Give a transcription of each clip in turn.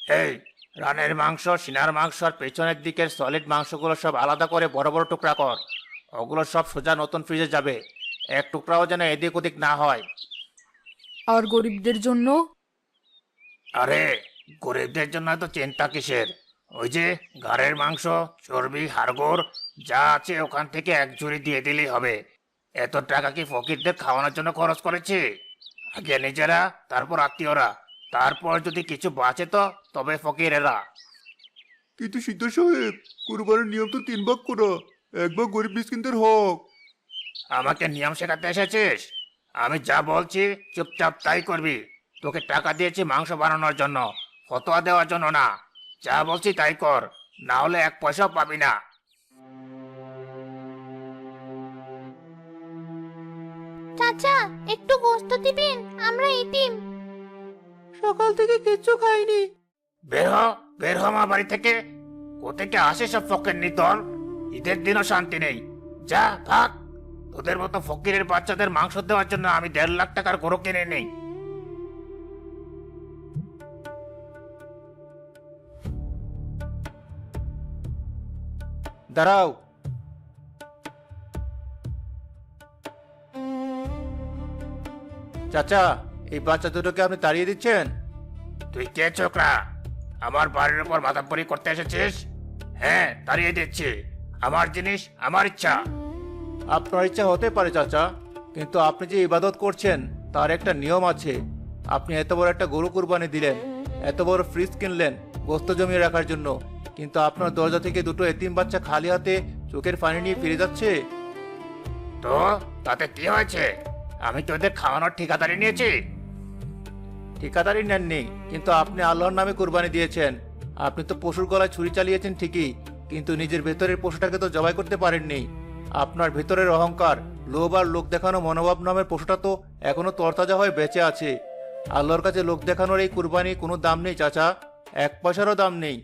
এই রানের মাংস, সিনার মাংস আর পেছনের দিকের সলিড মাংসগুলো সব আলাদা করে বড় বড় টুকরা কর। ওগুলো সব সোজা নতুন ফ্রিজে যাবে। এক টুকরাও যেন এদিক ওদিক না হয়। আর গরিবদের জন্য? আরে, গরিবদের জন্য তো চিন্তা কিসের? ওই যে ঘাড়ের মাংস, চর্বি, হাড়গোড় যা আছে ওখান থেকে এক ঝুড়ি দিয়ে দিলেই হবে। এত টাকা কি ফকিরদের খাওয়ানোর জন্য খরচ করেছে? আগে নিজেরা, তারপর আত্মীয়রা, তারপর যদি কিছু বাঁচে তো তবে ফকিরেরা। কিন্তু সিদ্ধ সাহেব, কুরবানির নিয়ম তো 3 ভাগ করা। 1 ভাগ গরিব মিসকিনদের হক। আমাকে নিয়ম শেখাতে এসেছিস? আমি যা বলছি চুপচাপ তাই করবি। তোকে টাকা দিয়েছি মাংস বানানোর জন্য, ফতোয়া দেওয়ার জন্য না। যা বলছি তাই কর, না হলে 1 পয়সাও পাবি না। চাচা, একটু গোশত দিবেন, আমরা এতিম। সকাল থেকে কিচ্ছু খাইনি। বের হ, বের হ আমার বাড়ি থেকে। কোথেকে আসে সব ফকির নিতল? ঈদের দিনও শান্তি নেই। যা ভাগ। তোদের মতো ফকিরের বাচ্চাদের মাংস দেওয়ার জন্য আমি 1.5 লাখ টাকার গরু কিনে নেই। দাঁড়াও। চাচা, এই বাচ্চা দুটোকে আপনি তাড়িয়ে দিচ্ছেন? তুই কে ছোকরা? আমার বাড়ির উপর মাথাপরি করতে এসেছিস? হ্যাঁ, তাড়িয়ে দিচ্ছি। আমার জিনিস, আমার ইচ্ছা। আপনার ইচ্ছা হতে পারে চাচা, কিন্তু আপনি যে ইবাদত করছেন তার একটা নিয়ম আছে। আপনি এত বড় একটা গরু কুরবানি দিলেন, এত বড় ফ্রিজ কিনলেন গোস্ত জমিয়ে রাখার জন্য, কিন্তু আপনার দরজা থেকে দুটো এতিম বাচ্চা খালি হাতে চোখের পানি নিয়ে ফিরে যাচ্ছে। তো তাতে কি হয়েছে? আমি কি ওদের খাওয়ানোর ঠিকাদারি নিয়েছি? ঠিকাদারি নেননি, কিন্তু আপনি আল্লাহর নামে কুরবানি দিয়েছেন। আপনি তো পশুর গলায় ছুরি চালিয়েছেন ঠিকই, কিন্তু নিজের ভেতরের পশুটাকে তো জবাই করতে পারেননি। আপনার ভেতরের অহংকার, লোভ আর লোক দেখানো মনোভাব নামের পশুটা তো এখনো তরতাজা হয়ে বেঁচে আছে। আল্লাহর কাছে লোক দেখানোর এই কুরবানি কোনো দাম নেই চাচা, 1 পয়সারও দাম নেই।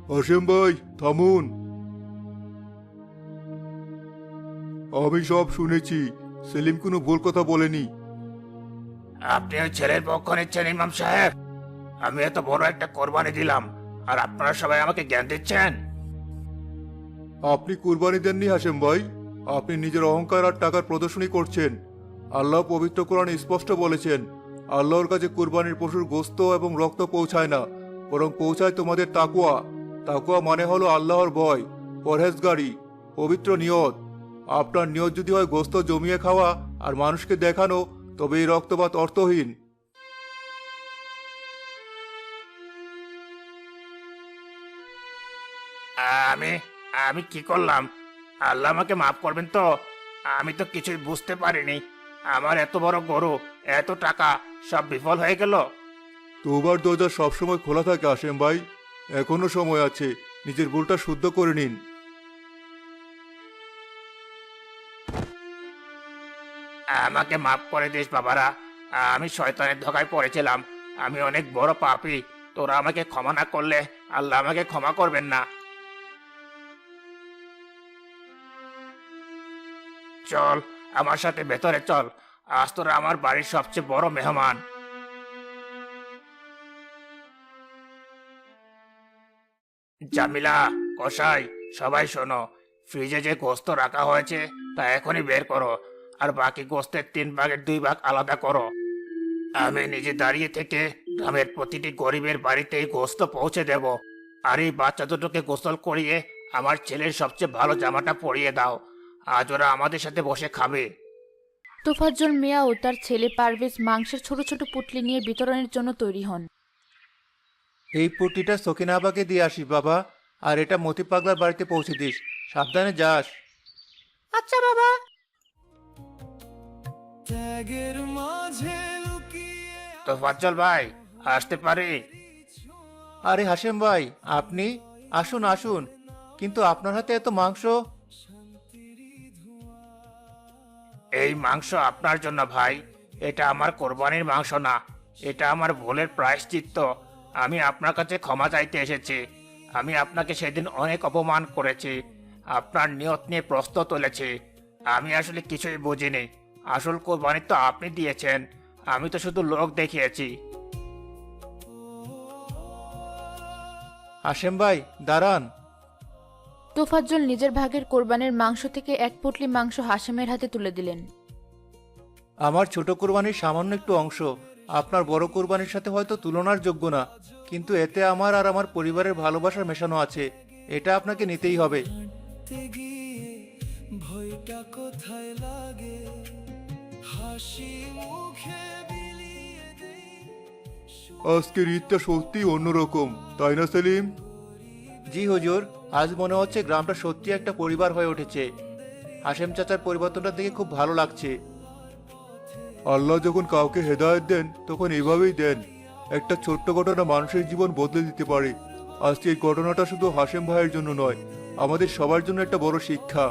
হাশেম ভাই, থামুন। আমি সব শুনেছি। সেলিম কোনো ভুল কথা বলেনি। আপনি ওই ছেলের পক্ষ নিচ্ছেন ইমাম সাহেব? আমি এত বড় একটা কোরবানি দিলাম, আর আপনারা সবাই আমাকে জ্ঞান দিচ্ছেন? আপনি কুরবানি দেননি হাশেম ভাই। আপনি নিজের অহংকার আর টাকার প্রদর্শনী করছেন। আল্লাহ পবিত্র কোরআনে স্পষ্ট বলেছেন, আল্লাহর কাছে কুরবানির পশুর গোস্ত এবং রক্ত পৌঁছায় না, বরং পৌঁছায় তোমাদের তাকুয়া। তাকুয়া মানে হলো আল্লাহর ভয়, পরহেজগারি, পবিত্র নিয়ত। আপনার নিয়ত যদি হয় গোস্ত জমিয়ে খাওয়া আর মানুষকে দেখানো, তবে এই রক্তপাত অর্থহীন। আমি আমি কি করলাম? আল্লাহ আমাকে মাফ করবেন তো? আমি তো কিছুই বুঝতে পারিনি। আমার এত বড় গরু, এত টাকা সব বিফল হয়ে গেল। তোবার দরজা সবসময় খোলা থাকে হাশেম ভাই। এখনো সময় আছে, নিজের ভুলটা শুদ্ধ করে নিন। আমাকে মাফ করে দিস বাবারা। আমি শয়তানের ধোঁকায় পড়েছিলাম। আমি অনেক বড় পাপী। তোরা আমাকে ক্ষমা না করলে আল্লাহ আমাকে ক্ষমা করবেন না। চল আমার সাথে ভেতরে চল। আজ তোরা আমার বাড়ির সবচেয়ে বড় মেহমান। জামিলা, কসাই, সবাই শোনো। ফ্রিজে যে গোস্ত রাখা হয়েছে তা এখনই বের করো, আর বাকি গোস্তের 3 ভাগের 2 ভাগ আলাদা করো। আমি নিজে দাঁড়িয়ে থেকে গ্রামের প্রতিটি গরিবের বাড়িতে এই গোস্ত পৌঁছে দেব। আর এই বাচ্চা দুটোকে গোসল করিয়ে আমার ছেলের সবচেয়ে ভালো জামাটা পরিয়ে দাও। আজ ওরা আমাদের সাথে বসে খাবে। তোফাজ্জল মিয়া ও তার ছেলে পারভেজ মাংসের ছোট ছোট পুটলি নিয়ে বিতরণের জন্য তৈরি হন। এই পুটিটা সকিনা আপাকে দিয়ে আসিস বাবা, আর এটা মতি পাগলার বাড়িতে পৌঁছে দিস। সাবধানে যাস। আচ্ছা বাবা। তো ফাজ্জল ভাই, আসতে পারি? আরে হাশেম ভাই, আপনি আসুন আসুন, কিন্তু আপনার হাতে এত মাংস। এই মাংস আপনার জন্য ভাই। এটা আমার কোরবানির মাংস না, এটা আমার ভুলের প্রায়শ্চিত্ত। আমি আপনার কাছে ক্ষমা চাইতে এসেছি। আমি আপনাকে সেদিন অনেক অপমান করেছি, আপনার নিয়ত নিয়ে প্রশ্ন তুলেছি। আমি আসলে কিছুই বুঝিনি। আসল কোরবানি তো আপনি দিয়েছেন, আমি তো শুধু লোক দেখিয়েছি। হাশেম ভাই দাঁড়ান। তোফাজ্জল নিজের ভাগের কোরবানির মাংস থেকে এক পুটলি মাংস হাশেমের হাতে তুলে দিলেন। আমার ছোট কোরবানির সামান্য একটু অংশ আপনার বড় কোরবানির সাথে হয়তো তুলনার যোগ্য না, কিন্তু এতে আমার আর আমার পরিবারের ভালোবাসা মেশানো আছে, এটা আপনাকে নিতেই হবে। আজকের ঈদটা সত্যি অন্যরকম, তাই না সেলিম? জি হুজুর, আজ মনে হচ্ছে গ্রামটা সত্যি একটা পরিবার হয়ে উঠেছে। হাশেম চাচার পরিবর্তনটা দেখে খুব ভালো লাগছে। আল্লাহ যখন কাউকে হেদায়েত দেন তখন এভাবেই দেন। একটা ছোট্ট ঘটনা মানুষের জীবন বদলে দিতে পারে। আজকে এই ঘটনাটা শুধু হাশেম ভাইয়ের জন্য নয়, আমাদের সবার জন্য একটা বড় শিক্ষা।